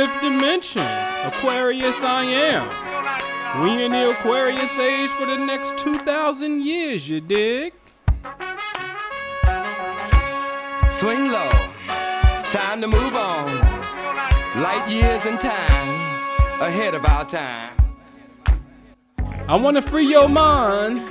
fifth dimension. Aquarius I am. We in the Aquarius age for the next 2,000 years, you dig? Swing low, time to move on. Light years in time, ahead of our time. I want to free your mind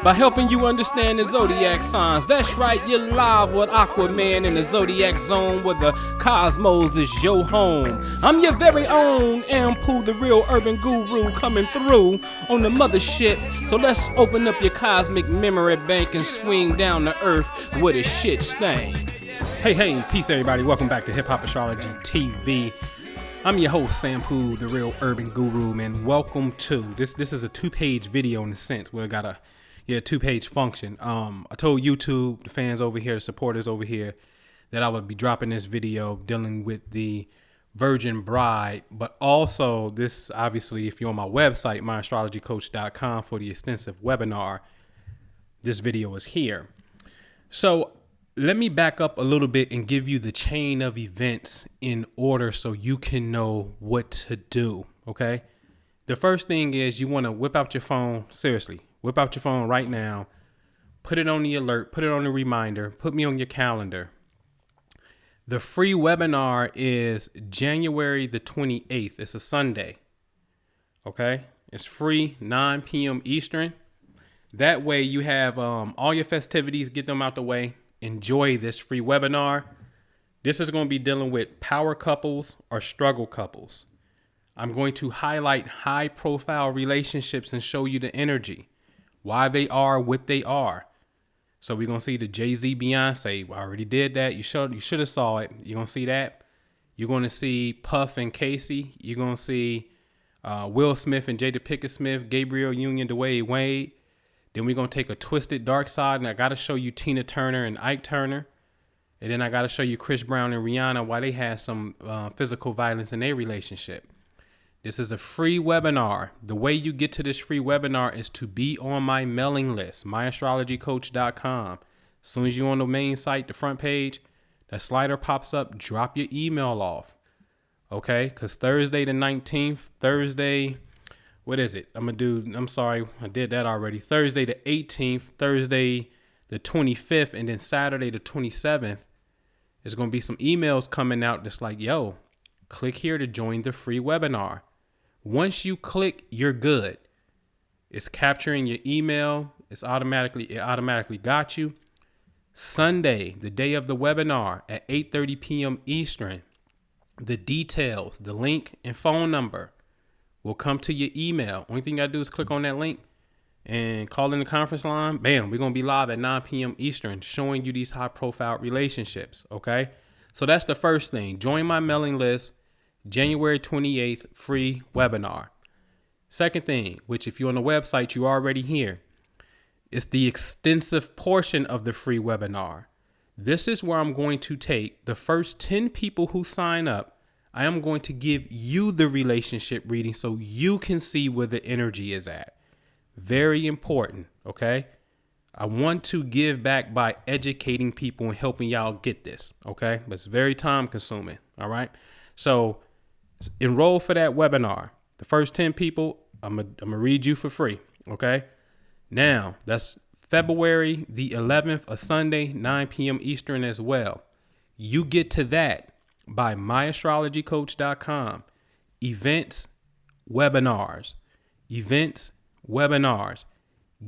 by helping you understand the zodiac signs. That's right, you're live with Aquaman in the zodiac zone where the cosmos is your home. I'm your very own Ampu, the real urban guru, coming through on the mothership. So let's open up your cosmic memory bank and swing down to earth where the shit stain. Hey, peace everybody. Welcome back to Hip Hop Astrology TV. I'm your host, Sampu, the real urban guru, man. Welcome to this is a 2-page video in a sense where I got a 2-page function. I told YouTube, the fans over here, the supporters over here, that I would be dropping this video dealing with the virgin bride, but also this, obviously, if you're on my website, myastrologycoach.com, for the extensive webinar, this video is here. So let me back up a little bit and give you the chain of events in order so you can know what to do, okay? The first thing is you want to whip out your phone, seriously, whip out your phone right now, put it on the alert, put it on the reminder, put me on your calendar. The free webinar is January the 28th. It's a Sunday, okay? It's free, 9 p.m. Eastern. That way you have all your festivities, get them out the way. Enjoy this free webinar. This is going to be dealing with power couples or struggle couples. I'm going to highlight high profile relationships and show you the energy, why they are what they are. So we're going to see the Jay-Z Beyonce. I already did that. You should have saw it. You're going to see that. You're going to see Puff and Casey. You're going to see Will Smith and Jada Pinkett Smith, Gabriel Union, Dwayne Wade. Then we're going to take a twisted dark side, and I got to show you Tina Turner and Ike Turner. And then I got to show you Chris Brown and Rihanna, why they had some physical violence in their relationship. This is a free webinar. The way you get to this free webinar is to be on my mailing list, myastrologycoach.com. As soon as you're on the main site, the front page, that slider pops up, drop your email off. Okay? Because Thursday the 19th, what is it? I'm sorry, I did that already. Thursday the 18th, Thursday the 25th, and then Saturday the 27th, there's going to be some emails coming out that's like, yo, click here to join the free webinar. Once you click, you're good. It's capturing your email. It automatically got you. Sunday, the day of the webinar at 8:30 p.m. Eastern, the details, the link and phone number will come to your email. Only thing you gotta do is click on that link and call in the conference line. Bam, we're gonna be live at 9 p.m. Eastern showing you these high profile relationships, okay? So that's the first thing. Join my mailing list, January 28th, free webinar. Second thing, which if you're on the website, you already hear, it's the extensive portion of the free webinar. This is where I'm going to take the first 10 people who sign up. I am going to give you the relationship reading so you can see where the energy is at. Very important, okay? I want to give back by educating people and helping y'all get this, okay? But it's very time consuming, all right? So enroll for that webinar. The first 10 people, I'm gonna read you for free, okay? Now, that's February the 11th, a Sunday, 9 p.m. Eastern as well. You get to that by myastrologycoach.com. Events, webinars.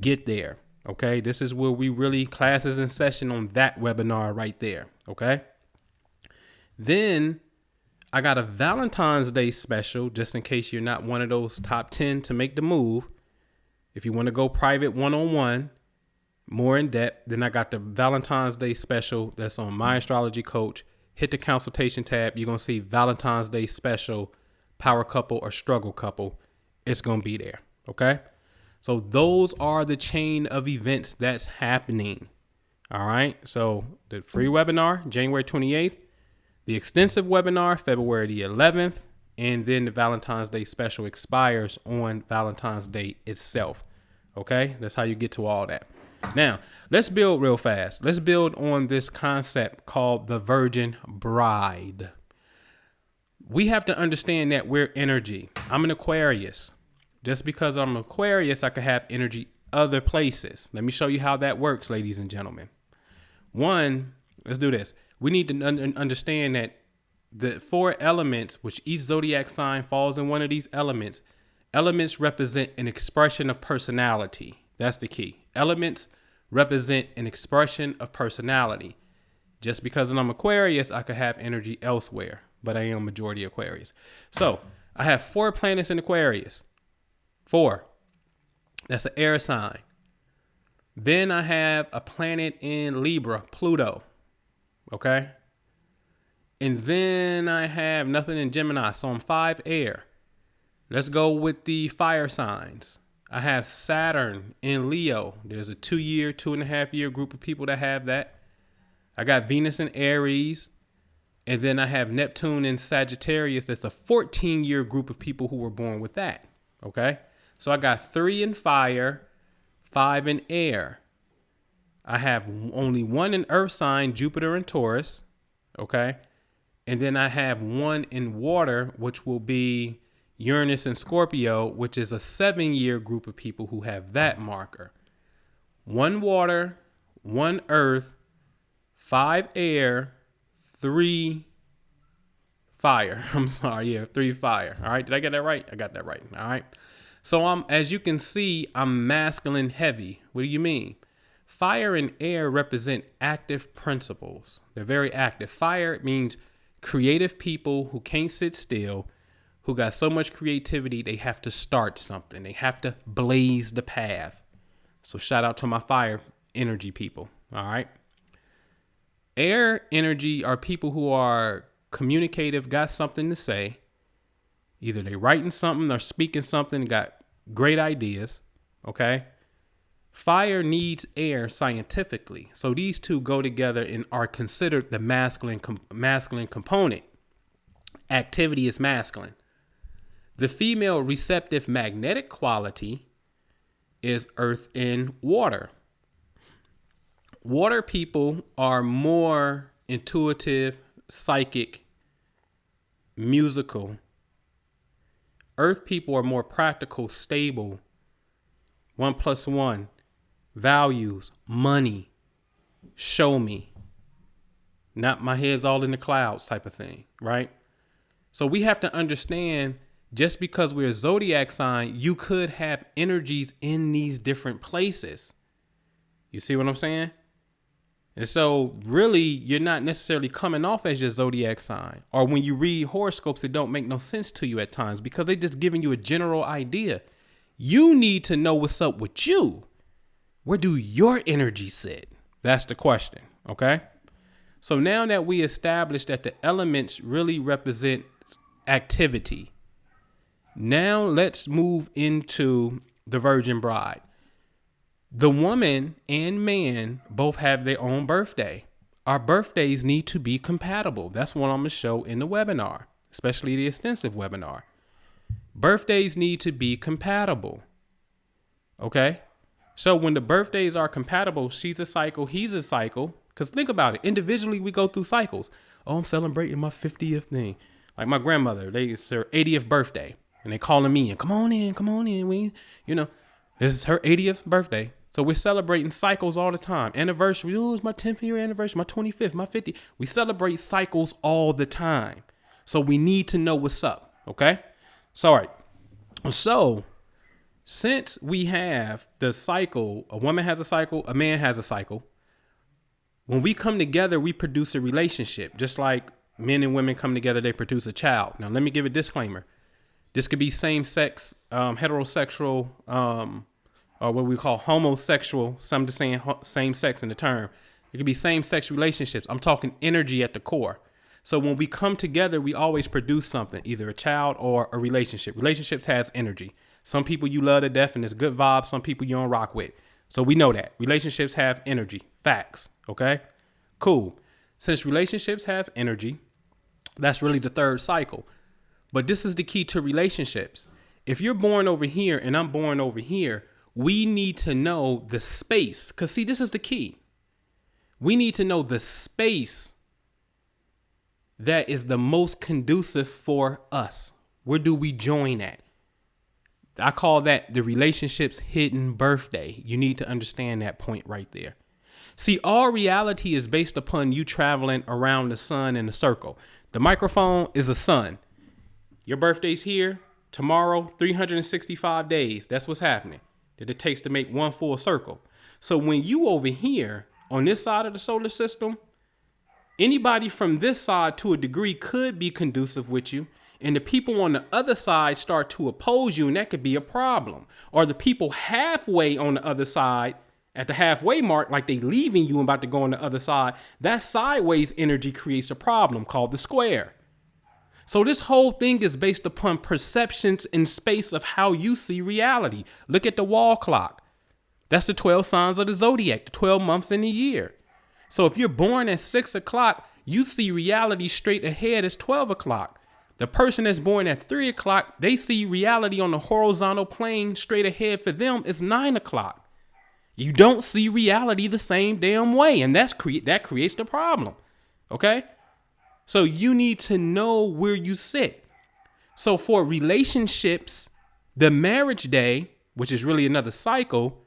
Get there. Okay. This is where we really classes in session on that webinar right there. Okay. Then I got a Valentine's Day special, just in case you're not one of those top 10 to make the move. If you want to go private one-on-one, more in depth, then I got the Valentine's Day special that's on My Astrology Coach. Hit the consultation tab. You're going to see Valentine's Day special, power couple or struggle couple. It's going to be there. Okay. So those are the chain of events that's happening. All right. So the free webinar, January 28th, the extensive webinar, February the 11th, and then the Valentine's Day special expires on Valentine's Day itself. Okay. That's how you get to all that. Now, let's build real fast. Let's build on this concept called the virgin bride. we have to understand that we're energy. I'm an Aquarius. Just because I'm an Aquarius, I could have energy other places. Let me show you how that works, ladies and gentlemen. One, let's do this. We need to understand that the 4 elements, which each zodiac sign falls in one of these elements, elements represent an expression of personality. That's the key. Elements represent an expression of personality. Just because I'm Aquarius, I could have energy elsewhere, but I am majority Aquarius. So I have 4 planets in Aquarius. 4. That's an air sign. Then I have a planet in Libra, Pluto. Okay. And then I have nothing in Gemini. So I'm 5 air. Let's go with the fire signs. I have Saturn in Leo. There's a 2-year, 2.5-year group of people that have that. I got Venus in Aries. And then I have Neptune in Sagittarius. That's a 14-year group of people who were born with that. Okay. So I got 3 in fire, 5 in air. I have only 1 in earth sign, Jupiter and Taurus. Okay. And then I have 1 in water, which will be Uranus and Scorpio, which is a 7-year group of people who have that marker. 1 water, 1 earth, 5 air, 3 fire. I'm sorry. Yeah, 3 fire. All right. Did I get that right? I got that right. All right. So as you can see, I'm masculine heavy. What do you mean? Fire and air represent active principles. They're very active. Fire means creative people who can't sit still, who got so much creativity, they have to start something. They have to blaze the path. So shout out to my fire energy people. All right. Air energy are people who are communicative, got something to say. Either they writing something or speaking something, got great ideas. Okay. Fire needs air scientifically. So these two go together and are considered the masculine component. Activity is masculine. The female receptive magnetic quality is earth and water. Water people are more intuitive, psychic, musical. Earth people are more practical, stable, 1 + 1, values, money, show me, not my head's all in the clouds type of thing, right? So we have to understand, just because we're a zodiac sign, you could have energies in these different places. You see what I'm saying? And so really, you're not necessarily coming off as your zodiac sign. Or when you read horoscopes, it don't make no sense to you at times because they're just giving you a general idea. You need to know what's up with you. Where do your energy sit? That's the question. Okay. So now that we established that the elements really represent activity, now let's move into the Virgin Bride. The woman and man both have their own birthday. Our birthdays need to be compatible. That's what I'm going to show in the webinar, especially the extensive webinar. Birthdays need to be compatible. Okay. So when the birthdays are compatible, she's a cycle, he's a cycle. Because think about it. Individually, we go through cycles. Oh, I'm celebrating my 50th thing. Like my grandmother, it's her 80th birthday. And they calling me in. Come on in. This is her 80th birthday. So we're celebrating cycles all the time. Anniversary. Oh, it's my 10th year anniversary, my 25th, my 50th. We celebrate cycles all the time. So we need to know what's up. Okay. So, all right. So since we have the cycle, a woman has a cycle, a man has a cycle. When we come together, we produce a relationship. Just like men and women come together, they produce a child. Now, let me give a disclaimer. This could be same-sex, heterosexual, or what we call homosexual. Some just saying same sex in the term. It could be same-sex relationships. I'm talking energy at the core. So when we come together, we always produce something, either a child or a relationship. Relationships has energy. Some people you love to death and it's good vibes. Some people you don't rock with. So we know that relationships have energy. Facts. Okay, cool. Since relationships have energy, that's really the third cycle. But this is the key to relationships. If you're born over here and I'm born over here, we need to know the space. Because see, this is the key. We need to know the space that is the most conducive for us? Where do we join at? I call that the relationship's hidden birthday. You need to understand that point right there. See, all reality is based upon you traveling around the sun in a circle. The microphone is a sun. Your birthday's here, tomorrow, 365 days. That's what's happening. That it takes to make one full circle. So when you over here on this side of the solar system, anybody from this side to a degree could be conducive with you. And the people on the other side start to oppose you, and that could be a problem. Or the people halfway on the other side, at the halfway mark, like they leaving you and about to go on the other side, that sideways energy creates a problem called the square. So this whole thing is based upon perceptions in space of how you see reality. Look at the wall clock. That's the 12 signs of the zodiac, the 12 months in a year. So if you're born at 6 o'clock, you see reality straight ahead as 12 o'clock. The person that's born at 3 o'clock, they see reality on the horizontal plane straight ahead for them is 9 o'clock. You don't see reality the same damn way, and that creates the problem, okay? So you need to know where you sit. So for relationships, the marriage day, which is really another cycle,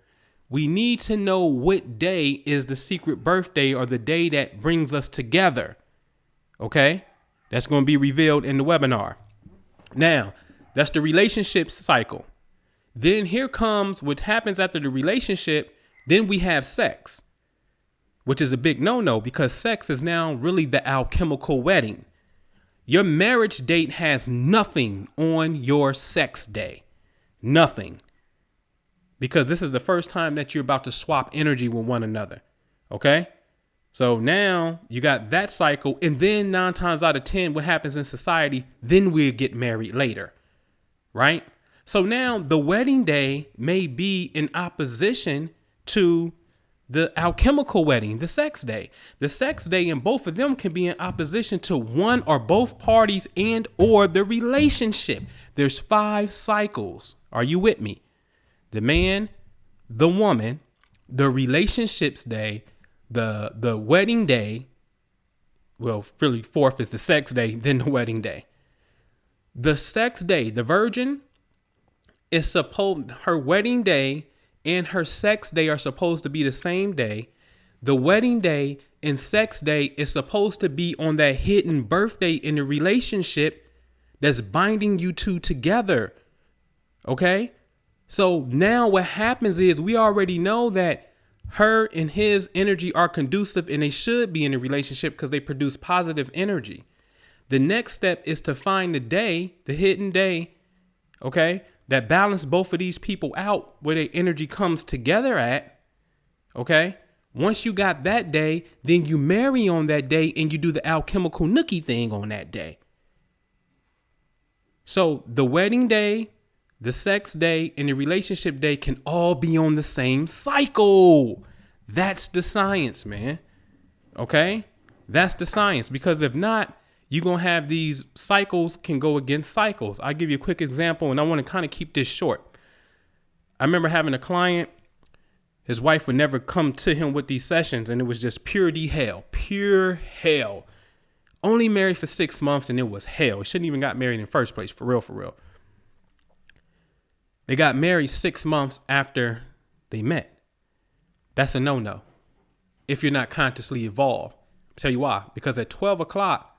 we need to know what day is the secret birthday or the day that brings us together, okay? That's going to be revealed in the webinar. Now, that's the relationships cycle. Then here comes what happens after the relationship. Then we have sex, which is a big no-no because sex is now really the alchemical wedding. Your marriage date has nothing on your sex day. Nothing. Because this is the first time that you're about to swap energy with one another. Okay? So now you got that cycle, and then 9 times out of 10, what happens in society, then we'll get married later, right? So now the wedding day may be in opposition to the alchemical wedding, the sex day. The sex day and both of them can be in opposition to one or both parties and or the relationship. There's 5 cycles. Are you with me? The man, the woman, the relationships day, the wedding day, well, really 4th is the sex day, then the wedding day. The sex day, the virgin is supposed, her wedding day and her sex day are supposed to be the same day. The wedding day and sex day is supposed to be on that hidden birthday in the relationship that's binding you two together. Okay? So now what happens is we already know that her and his energy are conducive and they should be in a relationship because they produce positive energy. The next step is to find the day, the hidden day, okay, that balance both of these people out where their energy comes together at, okay? Once you got that day, then you marry on that day and you do the alchemical nookie thing on that day. So the wedding day, the sex day, and the relationship day can all be on the same cycle. That's the science, man. Okay? That's the science. Because if not, you're going to have these cycles can go against cycles. I'll give you a quick example, and I want to kind of keep this short. I remember having a client. His wife would never come to him with these sessions, and it was just pure hell. Pure hell. Only married for 6 months, and it was hell. He shouldn't even got married in the first place, for real, for real. They got married 6 months after they met. That's a no-no if you're not consciously evolved. I'll tell you why. Because at 12 o'clock,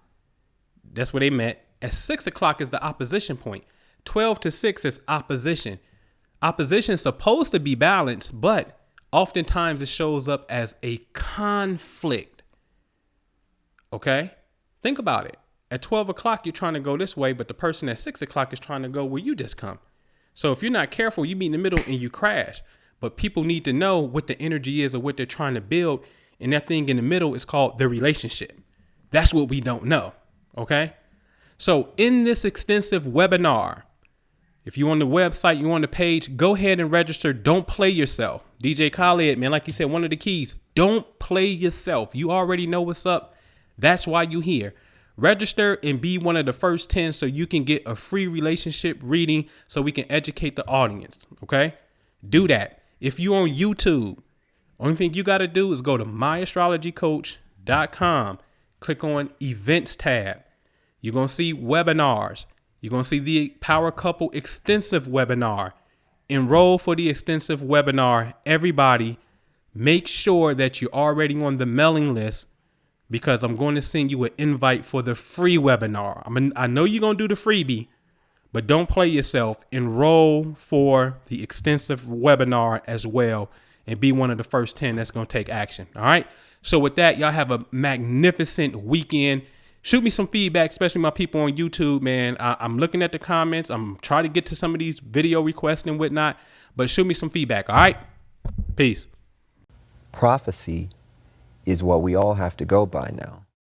that's where they met. At 6 o'clock is the opposition point. 12 to 6 is opposition. Opposition is supposed to be balanced, but oftentimes it shows up as a conflict. Okay? Think about it. At 12 o'clock, you're trying to go this way, but the person at 6 o'clock is trying to go where you just come. So if you're not careful, you meet in the middle and you crash. But people need to know what the energy is or what they're trying to build. And that thing in the middle is called the relationship. That's what we don't know. Okay. So in this extensive webinar, if you're on the website, you're on the page, go ahead and register. Don't play yourself. DJ Khaled, man, like you said, one of the keys, don't play yourself. You already know what's up. That's why you're here. Register and be one of the first 10 so you can get a free relationship reading so we can educate the audience. Okay. Do that. If you're on YouTube, only thing you got to do is go to myastrologycoach.com, click on Events tab. You're going to see Webinars. You're going to see the Power Couple Extensive Webinar. Enroll for the extensive webinar. Everybody, make sure that you're already on the mailing list, because I'm going to send you an invite for the free webinar. I know you're going to do the freebie, but don't play yourself. Enroll for the extensive webinar as well and be one of the first 10 that's going to take action. All right. So with that, y'all have a magnificent weekend. Shoot me some feedback, especially my people on YouTube, man. I'm looking at the comments. I'm trying to get to some of these video requests and whatnot, but shoot me some feedback. All right. Peace. Prophecy is what we all have to go by now.